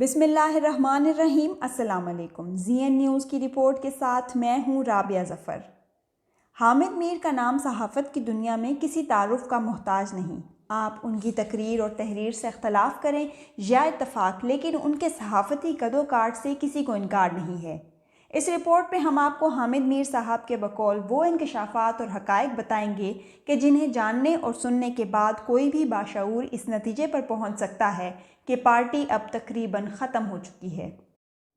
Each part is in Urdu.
بسم اللہ الرحمن الرحیم۔ السلام علیکم۔ زی این نیوز کی رپورٹ کے ساتھ میں ہوں رابعہ ظفر۔ حامد میر کا نام صحافت کی دنیا میں کسی تعارف کا محتاج نہیں۔ آپ ان کی تقریر اور تحریر سے اختلاف کریں یا اتفاق، لیکن ان کے صحافتی قد و کاٹ سے کسی کو انکار نہیں ہے۔ اس رپورٹ میں ہم آپ کو حامد میر صاحب کے بقول وہ انکشافات اور حقائق بتائیں گے کہ جنہیں جاننے اور سننے کے بعد کوئی بھی باشعور اس نتیجے پر پہنچ سکتا ہے کہ پارٹی اب تقریباً ختم ہو چکی ہے۔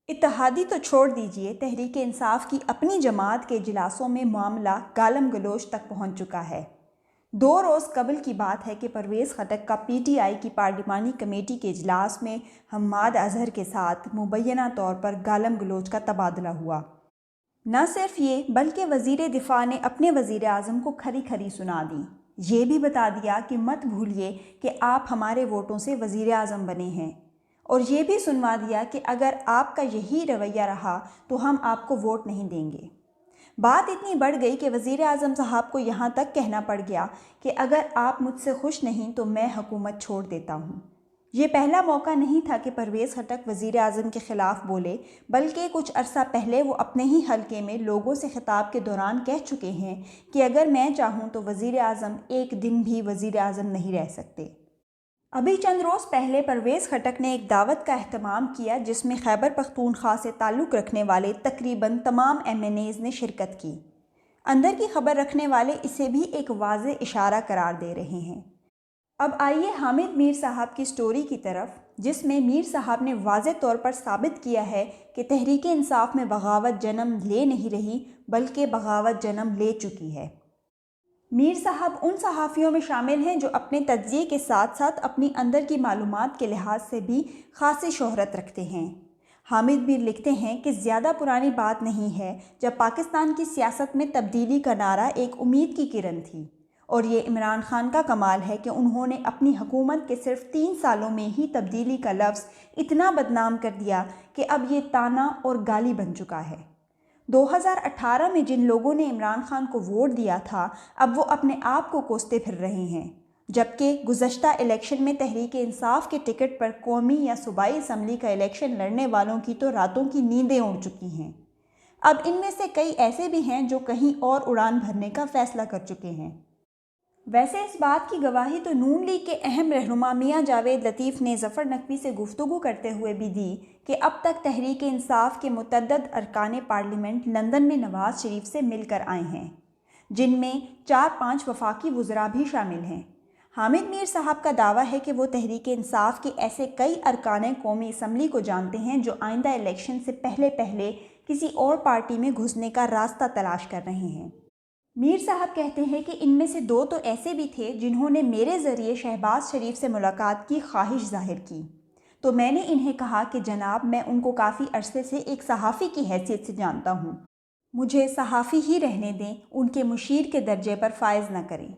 اتحادی تو چھوڑ دیجئے، تحریک انصاف کی اپنی جماعت کے اجلاسوں میں معاملہ گالم گلوچ تک پہنچ چکا ہے۔ 2 روز قبل کی بات ہے کہ پرویز خٹک کا پی ٹی آئی کی پارلیمانی کمیٹی کے اجلاس میں حماد اظہر کے ساتھ مبینہ طور پر گالم گلوچ کا تبادلہ ہوا۔ نہ صرف یہ بلکہ وزیر دفاع نے اپنے وزیر اعظم کو کھری کھری سنا دی۔ یہ بھی بتا دیا کہ مت بھولیے کہ آپ ہمارے ووٹوں سے وزیر اعظم بنے ہیں، اور یہ بھی سنوا دیا کہ اگر آپ کا یہی رویہ رہا تو ہم آپ کو ووٹ نہیں دیں گے۔ بات اتنی بڑھ گئی کہ وزیر اعظم صاحب کو یہاں تک کہنا پڑ گیا کہ اگر آپ مجھ سے خوش نہیں تو میں حکومت چھوڑ دیتا ہوں۔ یہ پہلا موقع نہیں تھا کہ پرویز خٹک وزیر اعظم کے خلاف بولے، بلکہ کچھ عرصہ پہلے وہ اپنے ہی حلقے میں لوگوں سے خطاب کے دوران کہہ چکے ہیں کہ اگر میں چاہوں تو وزیر اعظم ایک دن بھی وزیر اعظم نہیں رہ سکتے۔ ابھی چند روز پہلے پرویز خٹک نے ایک دعوت کا اہتمام کیا جس میں خیبر پختونخوا سے تعلق رکھنے والے تقریباً تمام ایم این ایز نے شرکت کی۔ اندر کی خبر رکھنے والے اسے بھی ایک واضح اشارہ قرار دے رہے ہیں۔ اب آئیے حامد میر صاحب کی سٹوری کی طرف، جس میں میر صاحب نے واضح طور پر ثابت کیا ہے کہ تحریک انصاف میں بغاوت جنم لے نہیں رہی بلکہ بغاوت جنم لے چکی ہے۔ میر صاحب ان صحافیوں میں شامل ہیں جو اپنے تجزیے کے ساتھ ساتھ اپنی اندر کی معلومات کے لحاظ سے بھی خاصی شہرت رکھتے ہیں۔ حامد میر لکھتے ہیں کہ زیادہ پرانی بات نہیں ہے جب پاکستان کی سیاست میں تبدیلی کا نعرہ ایک امید کی کرن تھی، اور یہ عمران خان کا کمال ہے کہ انہوں نے اپنی حکومت کے صرف 3 سالوں میں ہی تبدیلی کا لفظ اتنا بدنام کر دیا کہ اب یہ طعنہ اور گالی بن چکا ہے۔ 2018 میں جن لوگوں نے عمران خان کو ووٹ دیا تھا اب وہ اپنے آپ کو کوستے پھر رہے ہیں، جبکہ گزشتہ الیکشن میں تحریک انصاف کے ٹکٹ پر قومی یا صوبائی اسمبلی کا الیکشن لڑنے والوں کی تو راتوں کی نیندیں اڑ چکی ہیں۔ اب ان میں سے کئی ایسے بھی ہیں جو کہیں اور اڑان بھرنے کا فیصلہ کر چکے ہیں۔ ویسے اس بات کی گواہی تو نون لیگ کے اہم رہنما میاں جاوید لطیف نے ظفر نقوی سے گفتگو کرتے ہوئے بھی دی کہ اب تک تحریک انصاف کے متعدد ارکان پارلیمنٹ لندن میں نواز شریف سے مل کر آئے ہیں، جن میں 4-5 وفاقی وزراء بھی شامل ہیں۔ حامد میر صاحب کا دعویٰ ہے کہ وہ تحریک انصاف کے ایسے کئی ارکان قومی اسمبلی کو جانتے ہیں جو آئندہ الیکشن سے پہلے کسی اور پارٹی میں گھسنے کا راستہ تلاش کر رہے ہیں۔ میر صاحب کہتے ہیں کہ ان میں سے 2 تو ایسے بھی تھے جنہوں نے میرے ذریعے شہباز شریف سے ملاقات کی خواہش ظاہر کی، تو میں نے انہیں کہا کہ جناب میں ان کو کافی عرصے سے ایک صحافی کی حیثیت سے جانتا ہوں، مجھے صحافی ہی رہنے دیں، ان کے مشیر کے درجے پر فائز نہ کریں۔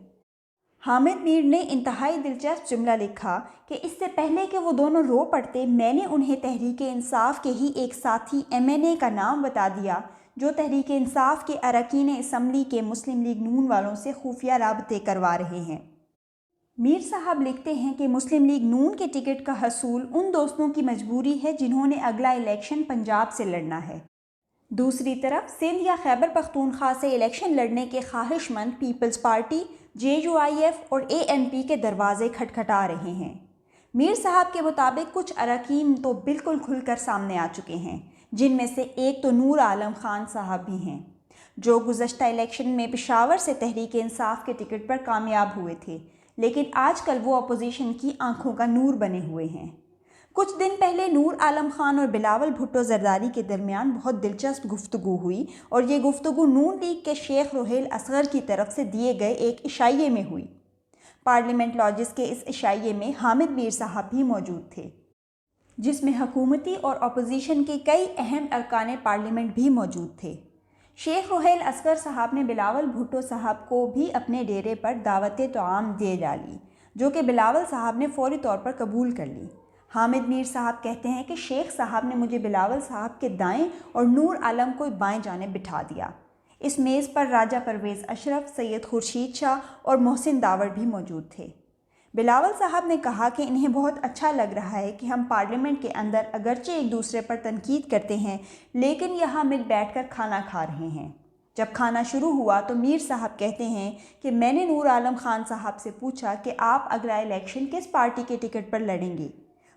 حامد میر نے انتہائی دلچسپ جملہ لکھا کہ اس سے پہلے کہ وہ دونوں رو پڑتے میں نے انہیں تحریک انصاف کے ہی ایک ساتھی ایم این اے کا نام بتا دیا جو تحریک انصاف کے اراکین اسمبلی کے مسلم لیگ نون والوں سے خفیہ رابطے کروا رہے ہیں۔ میر صاحب لکھتے ہیں کہ مسلم لیگ نون کے ٹکٹ کا حصول ان دوستوں کی مجبوری ہے جنہوں نے اگلا الیکشن پنجاب سے لڑنا ہے۔ دوسری طرف سندھ یا خیبر پختونخوا سے الیکشن لڑنے کے خواہش مند Peoples Party, J U I F اور اے این پی کے دروازے کھٹکھٹا رہے ہیں۔ میر صاحب کے مطابق کچھ اراکین تو بالکل کھل کر سامنے آ چکے ہیں، جن میں سے ایک تو نور عالم خان صاحب بھی ہیں، جو گزشتہ الیکشن میں پشاور سے تحریک انصاف کے ٹکٹ پر کامیاب ہوئے تھے، لیکن آج کل وہ اپوزیشن کی آنکھوں کا نور بنے ہوئے ہیں۔ کچھ دن پہلے نور عالم خان اور بلاول بھٹو زرداری کے درمیان بہت دلچسپ گفتگو ہوئی، اور یہ گفتگو نون لیگ کے شیخ روہیل اصغر کی طرف سے دیے گئے ایک عشائیے میں ہوئی۔ پارلیمنٹ لاجز کے اس عشائیے میں حامد میر صاحب بھی موجود تھے، جس میں حکومتی اور اپوزیشن کے کئی اہم ارکان پارلیمنٹ بھی موجود تھے۔ شیخ روہیل اصغر صاحب نے بلاول بھٹو صاحب کو بھی اپنے ڈیرے پر دعوت طعام دے ڈالی، جو کہ بلاول صاحب نے فوری طور پر قبول کر لی۔ حامد میر صاحب کہتے ہیں کہ شیخ صاحب نے مجھے بلاول صاحب کے دائیں اور نور عالم کو بائیں جانب بٹھا دیا۔ اس میز پر راجہ پرویز اشرف، سید خورشید شاہ اور محسن داور بھی موجود تھے۔ بلاول صاحب نے کہا کہ انہیں بہت اچھا لگ رہا ہے کہ ہم پارلیمنٹ کے اندر اگرچہ ایک دوسرے پر تنقید کرتے ہیں لیکن یہاں مل بیٹھ کر کھانا کھا رہے ہیں۔ جب کھانا شروع ہوا تو میر صاحب کہتے ہیں کہ میں نے نور عالم خان صاحب سے پوچھا کہ آپ اگلا الیکشن کس پارٹی کے ٹکٹ پر لڑیں گے؟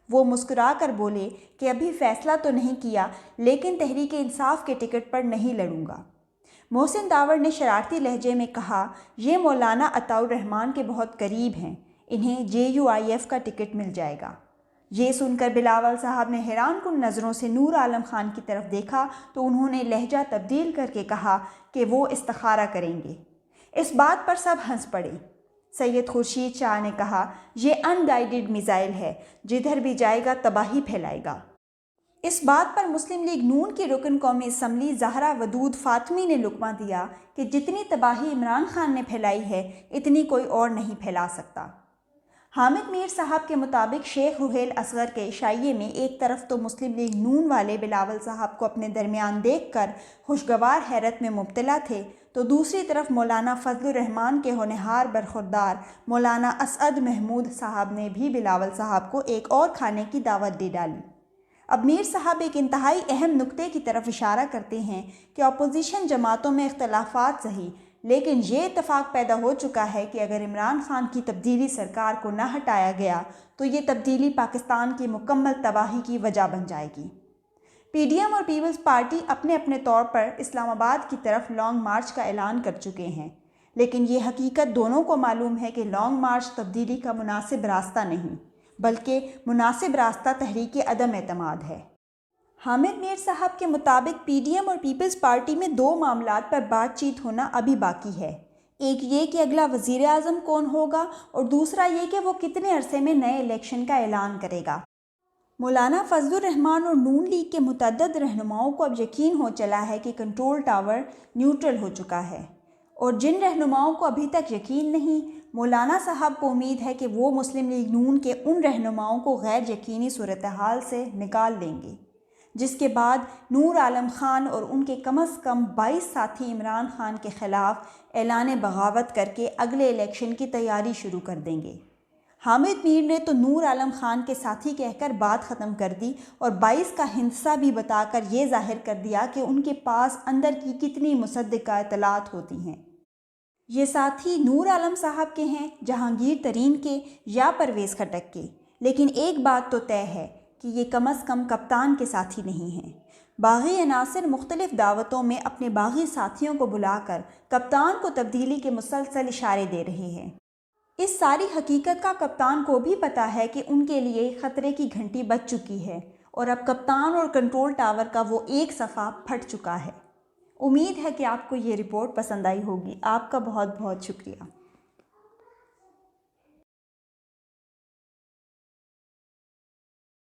وہ مسکرا کر بولے کہ ابھی فیصلہ تو نہیں کیا لیکن تحریک انصاف کے ٹکٹ پر نہیں لڑوں گا۔ محسن داور نے شرارتی لہجے میں کہا، یہ مولانا عطاء الرحمن کے بہت قریب ہیں، انہیں JUIF کا ٹکٹ مل جائے گا۔ یہ سن کر بلاول صاحب نے حیران کن نظروں سے نور عالم خان کی طرف دیکھا تو انہوں نے لہجہ تبدیل کر کے کہا کہ وہ استخارہ کریں گے۔ اس بات پر سب ہنس پڑے۔ سید خورشید شاہ نے کہا، یہ ان گائیڈڈ میزائل ہے، جدھر بھی جائے گا تباہی پھیلائے گا۔ اس بات پر مسلم لیگ نون کی رکن قومی اسمبلی زہرا ودود فاطمی نے لقمہ دیا کہ جتنی تباہی عمران خان نے پھیلائی ہے اتنی کوئی اور نہیں پھیلا سکتا۔ حامد میر صاحب کے مطابق شیخ رحیل اصغر کے عشائیے میں ایک طرف تو مسلم لیگ نون والے بلاول صاحب کو اپنے درمیان دیکھ کر خوشگوار حیرت میں مبتلا تھے تو دوسری طرف مولانا فضل الرحمان کے ہونہار برخوردار مولانا اسعد محمود صاحب نے بھی بلاول صاحب کو ایک اور کھانے کی دعوت دے ڈالی۔ اب میر صاحب ایک انتہائی اہم نقطے کی طرف اشارہ کرتے ہیں کہ اپوزیشن جماعتوں میں اختلافات صحیح لیکن یہ اتفاق پیدا ہو چکا ہے کہ اگر عمران خان کی تبدیلی سرکار کو نہ ہٹایا گیا تو یہ تبدیلی پاکستان کی مکمل تباہی کی وجہ بن جائے گی۔ PDM اور پیپلز پارٹی اپنے اپنے طور پر اسلام آباد کی طرف لانگ مارچ کا اعلان کر چکے ہیں، لیکن یہ حقیقت دونوں کو معلوم ہے کہ لانگ مارچ تبدیلی کا مناسب راستہ نہیں بلکہ مناسب راستہ تحریک عدم اعتماد ہے۔ حامد میر صاحب کے مطابق PDM اور پیپلز پارٹی میں دو معاملات پر بات چیت ہونا ابھی باقی ہے، ایک یہ کہ اگلا وزیر اعظم کون ہوگا اور دوسرا یہ کہ وہ کتنے عرصے میں نئے الیکشن کا اعلان کرے گا۔ مولانا فضل الرحمان اور نون لیگ کے متعدد رہنماؤں کو اب یقین ہو چلا ہے کہ کنٹرول ٹاور نیوٹرل ہو چکا ہے، اور جن رہنماؤں کو ابھی تک یقین نہیں، مولانا صاحب کو امید ہے کہ وہ مسلم لیگ نون کے ان رہنماؤں کو غیر یقینی صورتحال سے نکال دیں گے، جس کے بعد نور عالم خان اور ان کے کم از کم 22 ساتھی عمران خان کے خلاف اعلان بغاوت کر کے اگلے الیکشن کی تیاری شروع کر دیں گے۔ حامد میر نے تو نور عالم خان کے ساتھی کہہ کر بات ختم کر دی اور 22 کا ہندسہ بھی بتا کر یہ ظاہر کر دیا کہ ان کے پاس اندر کی کتنی مصدقہ اطلاعات ہوتی ہیں۔ یہ ساتھی نور عالم صاحب کے ہیں، جہانگیر ترین کے یا پرویز خٹک کے، لیکن ایک بات تو طے ہے کہ یہ کم از کم کپتان کے ساتھی نہیں ہیں۔ باغی عناصر مختلف دعوتوں میں اپنے باغی ساتھیوں کو بلا کر کپتان کو تبدیلی کے مسلسل اشارے دے رہے ہیں۔ اس ساری حقیقت کا کپتان کو بھی پتہ ہے کہ ان کے لیے خطرے کی گھنٹی بج چکی ہے اور اب کپتان اور کنٹرول ٹاور کا وہ ایک صفحہ پھٹ چکا ہے۔ امید ہے کہ آپ کو یہ رپورٹ پسند آئی ہوگی۔ آپ کا بہت بہت شکریہ۔